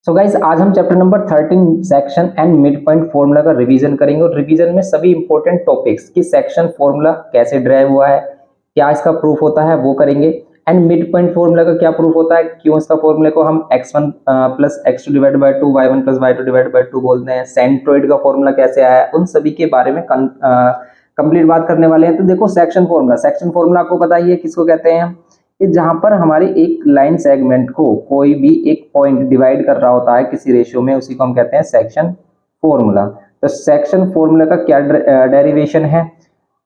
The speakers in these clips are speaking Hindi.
सो गाइस आज हम chapter number 13 section and mid point formula का रिवीजन करेंगे और रिवीजन में सभी इंपॉर्टेंट टॉपिक्स कि सेक्शन फॉर्मूला कैसे ड्राइव हुआ है, क्या इसका प्रूफ होता है वो करेंगे, एंड मिड पॉइंट फॉर्मूला का क्या प्रूफ होता है, क्यों इसका फॉर्मूले को हम x1 plus x2 divide by 2 y1 plus y2 divide by 2 बोलते हैं, सेंट्रोइड का फॉर्मूला कैसे आया है, उन सभी के बारे में कंप्लीट बात करने वाले हैं। तो देखो सेक्शन फॉर्मूला आपको पता ही है किसको कहते हैं, कि जहां पर हमारी एक लाइन सेगमेंट को कोई भी एक पॉइंट डिवाइड कर रहा होता है किसी रेशियो में, उसी को हम कहते हैं सेक्शन फॉर्मूला। तो सेक्शन फॉर्मूला का क्या डेरिवेशन है,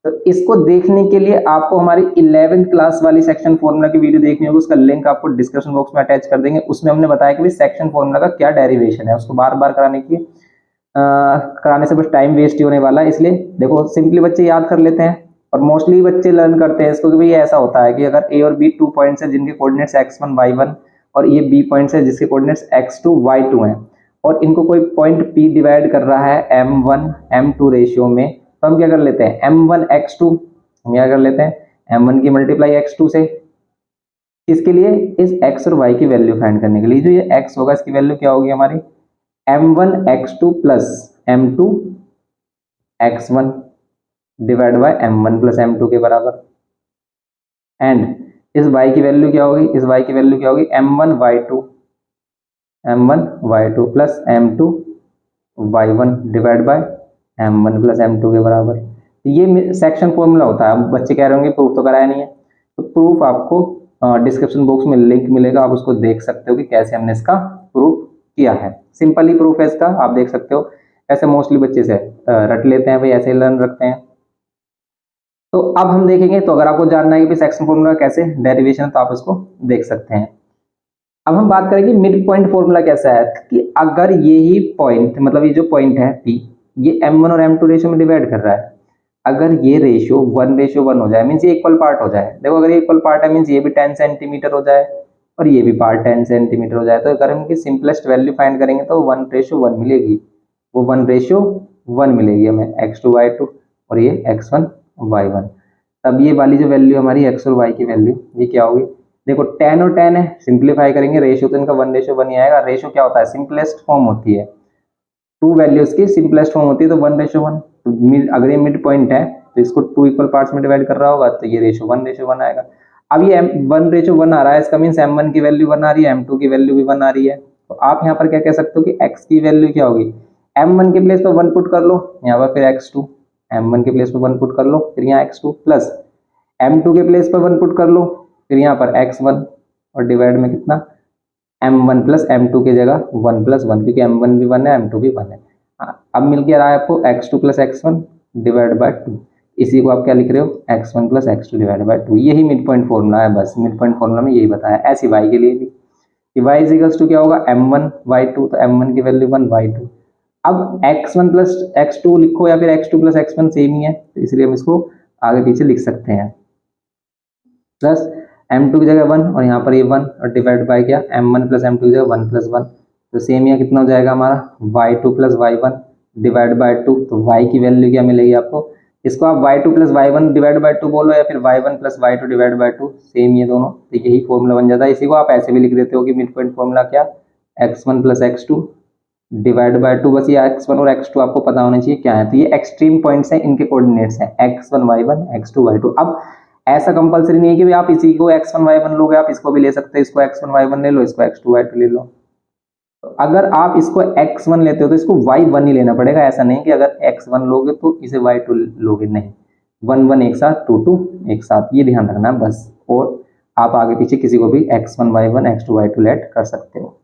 तो इसको देखने के लिए आपको हमारी 11th क्लास वाली सेक्शन फॉर्मूला की वीडियो देखनी होगी, उसका लिंक आपको डिस्क्रिप्शन बॉक्स में अटैच कर देंगे। उसमें हमने बताया कि सेक्शन फॉर्मूला का क्या डेरिवेशन है, उसको बार बार कराने से बस टाइम वेस्ट ही होने वाला है। इसलिए देखो सिंपली बच्चे याद कर लेते हैं और मोस्टली बच्चे लर्न करते हैं इसको कि भाई ऐसा होता है कि अगर ए और बी 2 पॉइंट्स है जिनके कोऑर्डिनेट्स x1 y1 और ये b पॉइंट्स है जिसके कोऑर्डिनेट्स x2 y2 हैं और इनको कोई पॉइंट p डिवाइड कर रहा है m1 m2 रेशियो में, तो हम क्या कर लेते हैं m1 x2, हम क्या कर लेते हैं m1 की मल्टीप्लाई x2 से, इसके लिए इस x और y की वैल्यू फाइंड करने के लिए। जो ये x होगा इसकी वैल्यू क्या होगी हमारी m1 x2 plus m2 x1 divide by m1 plus m2 के बराबर, एंड इस y की वैल्यू क्या होगी, इस y की वैल्यू क्या होगी m1 y2 plus m2 y1 divide by m1 plus m2 के बराबर। ये सेक्शन फॉर्मूला होता है। अब बच्चे कह रहे होंगे प्रूफ तो कराया नहीं है, तो प्रूफ आपको डिस्क्रिप्शन बॉक्स में लिंक मिलेगा, आप उसको देख सकते हो कि कैसे हमने इसका प्रूफ किया है। सिंपल ही प्रूफ है इसका, आप देख सकते हो। ऐसे मोस्टली बच्चे से रट लेते हैं, भाई ऐसे लर्न रखते हैं। तो अब हम देखेंगे, तो अगर आपको जानना है कि सेक्शन फॉर्मूला कैसे डेरिवेशन, तो आप इसको देख सकते हैं। अब हम बात करेंगे मिड पॉइंट फॉर्मूला कैसा है, कि अगर ये ही पॉइंट मतलब ये जो पॉइंट है P, ये m1 और m2 रेशियो में डिवाइड कर रहा है, अगर ये रेशियो 1:1 हो जाए, मीन्स ये इक्वल पार्ट हो जाए। देखो अगर ये इक्वल पार्ट है मीन्स ये भी 10 सेंटीमीटर हो जाए और ये भी पार्ट 10 सेंटीमीटर हो जाए, तो अगर हम इनकी सिंपलेस्ट वैल्यू फाइंड करेंगे तो 1:1 मिलेगी, वो 1:1 मिलेगी हमें x2 y2 और ये x1 y1। तब ये वाली जो वैल्यू हमारी x और y की वैल्यू ये क्या होगी, देखो 10 और 10 है, सिंप्लीफाई करेंगे रेशियो तो इनका 1:1 ही आएगा। रेशियो क्या होता है, सिंपलेस्ट फॉर्म होती है, टू वैल्यूज की सिंपलेस्ट फॉर्म होती है, तो 1:1। तो अगर ये मिड पॉइंट है तो इसको 2 इक्वल पार्ट्स में डिवाइड कर रहा होगा, तो ये रेशियो 1:1 आएगा। अब ये 1:1 आ रहा है, इसका मीन्स m1 की वैल्यू 1 आ रही है, m2 की वैल्यू भी 1 आ रही है। तो आप यहाँ पर क्या कह सकते हो कि x की वैल्यू क्या होगी, m1 के प्लेस पर 1 पुट कर लो, यहाँ पर फिर x2, m1 के प्लेस पर 1 पुट कर लो, फिर यहाँ x2 प्लस m2 के प्लेस पर 1 पुट कर लो, फिर यहाँ पर x1 और डिवाइड में कितना m1 प्लस m2 की जगह 1 प्लस 1, क्योंकि m1 भी 1 है m2 भी 1 है। अब मिल के रहा है आपको x2 plus x1 divide by 2, इसी को आप क्या लिख रहे हो x1 plus x2 divide by 2। यही मिड पॉइंट फॉर्मूला है, बस मिड पॉइंट फॉर्मूला में यही बताया। ऐसी y के लिए भी कि y इज इक्वल्स टू क्या होगा m1 y2, तो m1 की वैल्यू 1 y2। अब x1 प्लस x2 लिखो या फिर x2 प्लस x1 सेम ही है, तो इसलिए हम इसको आगे पीछे लिख सकते हैं, प्लस m2 की जगह 1 और यहाँ पर ये 1 और डिवाइड बाय क्या m1 प्लस m2 की जगह 1 प्लस 1, तो सेम यहाँ कितना हो जाएगा हमारा y2 plus y1 divide by 2। तो y की वैल्यू क्या मिलेगी आपको, इसको आप y2 plus y1 divide by 2 बोलो या फिर y1 plus y2 divide by 2, same ये दोनों, तो यही फॉर्मूला बन जाता है। इसी को आप ऐसे भी लिख देते हो कि मिड पॉइंट फॉर्मूला क्या x1 plus x2 divide by 2, बस ये x1 और x2 आपको पता होना चाहिए क्या है। तो ये एक्सट्रीम पॉइंट्स हैं, इनके कोऑर्डिनेट्स हैं x1 y1 x2 y2। अब ऐसा कंपलसरी नहीं है कि आप इसी को x1 y1 लोगे, आप इसको भी ले सकते हो, इसको x1 y1 ले लो, इसको x2 y2 ले लो। तो अगर आप इसको x1 लेते हो तो इसको y1 ही लेना पड़ेगा, ऐसा नहीं कि अगर x1 लोगे तो इसे y2 लोगे, नहीं, 1 1 एक साथ, 2 2 एक साथ, ये ध्यान रखना बस। और आप आगे पीछे किसी को भी x1 y1 x2 y2 late कर सकते हो,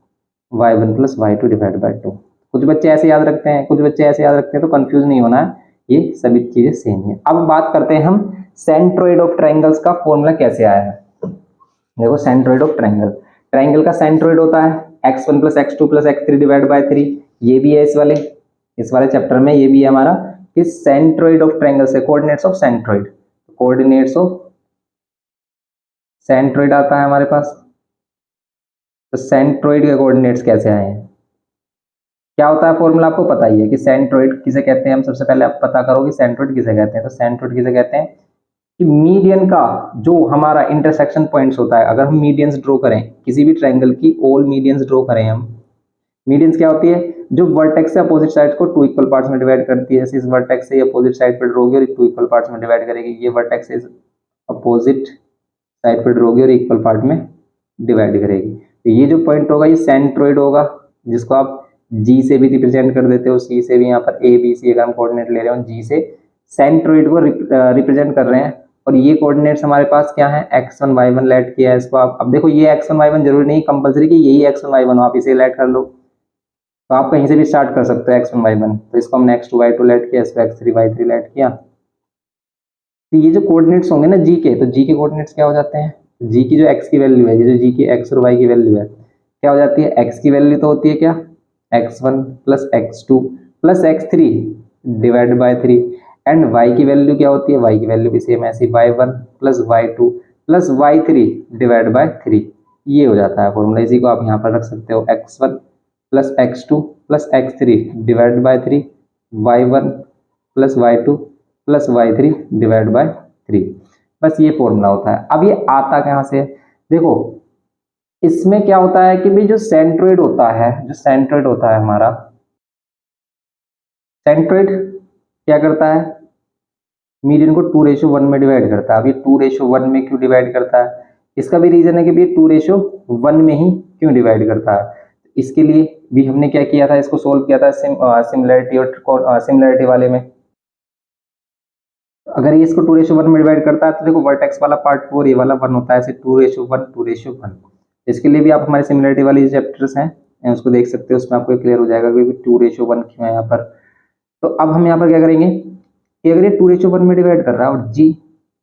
y1 plus y2 divide by 2। कुछ बच्चे ऐसे याद रखते हैं, कुछ बच्चे ऐसे याद रखते हैं, तो कंफ्यूज नहीं होना है, ये सभी चीजें सेम है। अब बात करते हैं हम सेंट्रोइड ऑफ ट्रायंगल्स का फॉर्मूला कैसे आया है। देखो सेंट्रोइड ऑफ ट्रायंगल का सेंट्रोइड होता है x1 plus x2 plus x3 divide by 3। ये भी है इस वाले चैप्टर में, ये भी है हमारा कि सेंट्रोइड ऑफ ट्रायंगल से coordinates of centroid, coordinates of centroid आता है हमारे पास। तो सेंट्रोइड के कोऑर्डिनेट्स कैसे आए हैं, क्या होता है फॉर्मूला आपको पता ही है कि सेंट्रोइड किसे कहते हैं। हम सबसे पहले आप पता करो कि सेंट्रोइड किसे कहते हैं। तो सेंट्रोइड किसे कहते हैं कि मीडियन का जो हमारा इंटरसेक्शन पॉइंट्स होता है, अगर हम मीडियंस ड्रॉ करें किसी भी ट्रायंगल की, ऑल मीडियंस ड्रॉ करें हम, मीडियंस क्या होती है, जो वर्टेक्स से अपोजिट साइड को टू इक्वल पार्ट्स में डिवाइड करती है। जैसे इस वर्टेक्स से अपोजिट साइड पर ड्रॉ होगी और टू इक्वल पार्ट्स में डिवाइड करेगी, ये वर्टेक्स से अपोजिट साइड पर ड्रॉ होगी और इक्वल पार्ट में डिवाइड करेगी। तो ये जो पॉइंट होगा ये सेंट्रोइड होगा, जिसको आप जी से भी रिप्रेजेंट कर देते हो, सी से भी, यहाँ पर ए बी सी अगर हम कोऑर्डिनेट ले रहे हो जी से सेंट्रोइड को रिप्रेजेंट कर रहे हैं। और ये कोऑर्डिनेट्स हमारे पास क्या है, x1 y1 लेट किया है इसको आप। अब देखो ये x1 y1 जरूरी नहीं कंपलसरी कि यही x1 y1 हो, आप इसे लेट कर लो, तो आप कहीं से भी स्टार्ट कर सकते हो x1 y1। तो इसको हमने x2 y2 लेट किया, इसको x3 y3 लेट किया। तो ये जो कोऑर्डिनेट्स होंगे ना जी के, तो जी के कोऑर्डिनेट्स क्या हो जाते हैं, जी की जो x की वैल्यू है, ये जो जी की x और y की वैल्यू है क्या हो जाती है, x की वैल्यू तो होती है क्या, x1 plus x2 plus x3 divide by 3, and y की वैल्यू क्या होती है, y की वैल्यू भी सेम ऐसी y1 plus y2 plus y3 divide by 3। ये हो जाता है फॉर्मूला। इसी को आप यहाँ पर रख सकते हो x1 plus x2 plus x3 divide by 3, y1 plus y2 plus y3 divide by 3। बस ये फॉर्मूला होता है। अब ये आता कहाँ से, देखो इसमें क्या होता है कि भाई जो सेंट्रोइड होता है, जो सेंट्रोइड होता है हमारा, सेंट्रोइड क्या करता है, मीडियन को 2:1 में डिवाइड करता है। अब ये 2:1 में क्यों डिवाइड करता है, इसका भी रीजन है कि भाई 2:1 में ही क्यों डिवाइड करता है। इसके लिए भी हमने क्या किया था, इसको सोल्व किया था सिमिलरिटी और सिमिलरिटी वाले में। अगर ये इसको 2:1 में डिवाइड करता है तो देखो वर्टेक्स वाला पार्ट 4 ये वाला 1 होता है, ऐसे 2:1 2:1। इसके लिए भी आप हमारे सिमिलरिटी वाली चैप्टर्स हैं उसको देख सकते हो, उसमें आपको क्लियर हो जाएगा कि 2:1 क्यों है यहाँ पर। तो अब हम यहाँ पर क्या करेंगे कि अगर ये 2:1 में डिवाइड कर रहा है और जी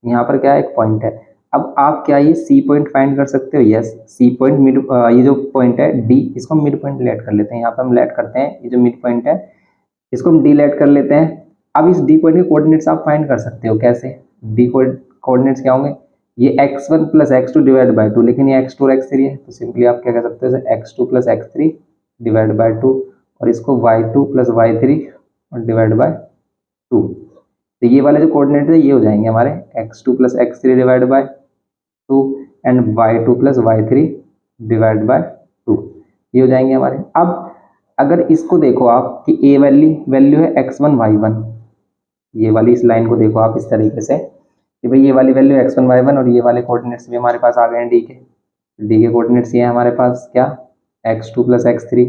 यहाँ पर क्या है, एक पॉइंट है। अब आप क्या ये सी पॉइंट फाइंड कर सकते हो, यस सी पॉइंट मिड, ये जो पॉइंट है डी, इसको हम मिड पॉइंट लेट कर लेते हैं। यहाँ पर हम लेट करते हैं, ये जो मिड पॉइंट है इसको हम डी लेट कर लेते हैं। अब इस डी पॉइंट के कोऑर्डिनेट्स आप फाइंड कर सकते हो कैसे, डी कोऑर्डिनेट्स क्या होंगे, ये x1 plus x2 divide by 2, लेकिन ये x2 और x3 है, तो सिंपली आप क्या कर सकते हो, x2 plus x3 divide by 2, और इसको y2 प्लस y3 और डिवाइड बाय 2। तो ये वाले जो कोऑर्डिनेट है ये हो जाएंगे हमारे x2 plus x3 divide by 2 and y2 plus y3 divide by 2, ये हो जाएंगे हमारे। अब अगर इसको देखो आप कि ए वैल्यू है x1 y1, ये वाली इस लाइन को देखो आप इस तरीके से कि भाई ये वाली वैल्यू x1 y1 और ये वाले कोऑर्डिनेट्स भी हमारे पास आ गए हैं डी के कोऑर्डिनेट्स ये है हमारे पास क्या, x2 plus x3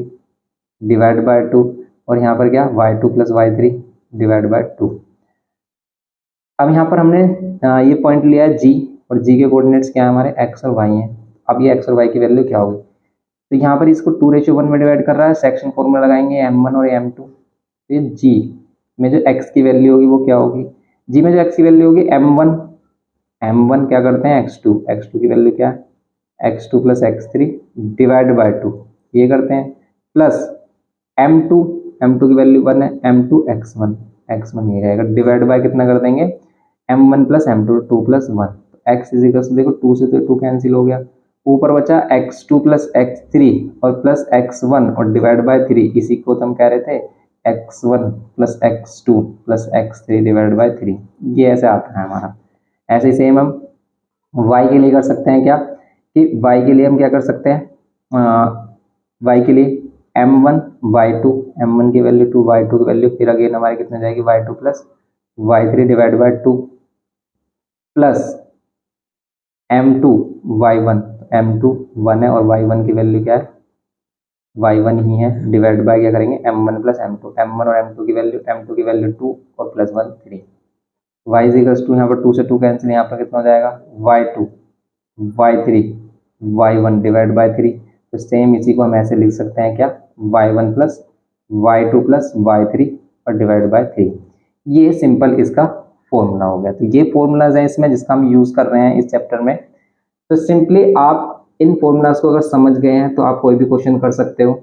divide by 2, और यहाँ पर क्या y2 plus y3 divide by 2। अब यहाँ पर हमने ये पॉइंट लिया है जी, और जी के कोऑर्डिनेट्स क्या है हमारे x और y हैं। अब ये x और y की वैल्यू क्या होगी, तो यहाँ पर इसको 2:1 में डिवाइड कर रहा है, सेक्शन फॉर्मूला लगाएंगे m1 और m2। तो ये जी में जो x की वैल्यू होगी वो क्या होगी, जी में जो x की वैल्यू होगी m1 क्या करते हैं x2 की वैल्यू क्या है x2 plus x3 divide by 2, ये करते हैं, प्लस m2 की वैल्यू 1 है, m2 x1 ये रहेगा, डिवाइड बाय कितना कर देंगे m1 plus m2 2 plus 1, x is equal to देखो 2 से तो 2 कैंसिल हो गया, ऊपर बचा x2 प्लस x3 और प्लस x1 और डिवाइड बाय 3, इसी को तो हम कह रहे थे x1 plus x2 plus x3 divide by 3, ये ऐसे आता है हमारा। ऐसे ही सेम हम y के लिए कर सकते हैं क्या, कि y के लिए हम क्या कर सकते हैं, y के लिए m1 m1 की वैल्यू 2 y2 की वैल्यू फिर अगेन हमारी कितने जाएगी y2 plus y3 divide by 2 plus m2 y1, m2 1 है और y1 की वैल्यू क्या है y1 ही है, डिवाइड बाय क्या करेंगे m1 प्लस m1 और m2 की वैल्यू 2 और plus 1 3, y is equal to यहाँ पर 2 से 2 कैंसिल, यहाँ पर कितना हो जाएगा y2 y3 y1 divide by 3। तो सेम इसी को हम ऐसे लिख सकते हैं क्या y1 plus y2 plus y3 और डिवाइड बाय 3, ये सिंपल इसका फॉर्मूला हो गया। तो ये फॉर्मूलाज हैं इसमें जिसका हम यूज कर रहे हैं इस चैप्टर में। तो सिंपली आप इन फॉर्मूलाज को अगर समझ गए हैं तो आप कोई भी क्वेश्चन कर सकते हो,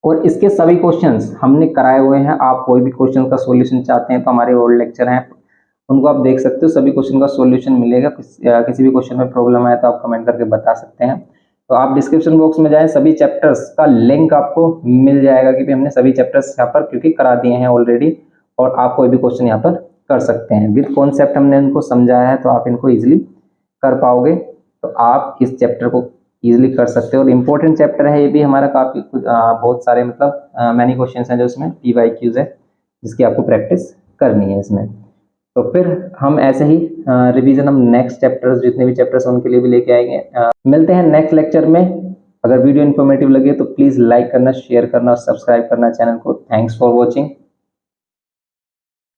और इसके सभी क्वेश्चंस हमने कराए हुए हैं। आप कोई भी क्वेश्चन का सॉल्यूशन चाहते हैं तो हमारे ओल्ड लेक्चर हैं उनको आप देख सकते हो, सभी क्वेश्चन का सॉल्यूशन मिलेगा। किसी भी क्वेश्चन में प्रॉब्लम आए तो आप कमेंट करके बता सकते हैं। तो आप डिस्क्रिप्शन बॉक्स में जाएं, सभी चैप्टर्स का लिंक आपको मिल जाएगा कि हमने सभी चैप्टर्स यहाँ पर क्योंकि करा दिए हैं ऑलरेडी, और आप कोई भी क्वेश्चन यहाँ पर कर सकते हैं। विद कॉन्सेप्ट हमने इनको समझाया है तो आप इनको इजिली कर पाओगे। तो आप इस चैप्टर को इजीली कर सकते हो। और इम्पोर्टेंट चैप्टर है ये भी हमारा, काफ़ी बहुत सारे मतलब मैनी क्वेश्चन हैं जो इसमें PYQs है, जिसकी आपको प्रैक्टिस करनी है इसमें। तो फिर हम ऐसे ही रिवीजन हम नेक्स्ट चैप्टर्स, जितने भी चैप्टर्स हैं उनके लिए भी लेके आएंगे। मिलते हैं नेक्स्ट लेक्चर में। अगर वीडियो इन्फॉर्मेटिव लगे तो प्लीज़ लाइक करना, शेयर करना और सब्सक्राइब करना चैनल को। Thanks for watching.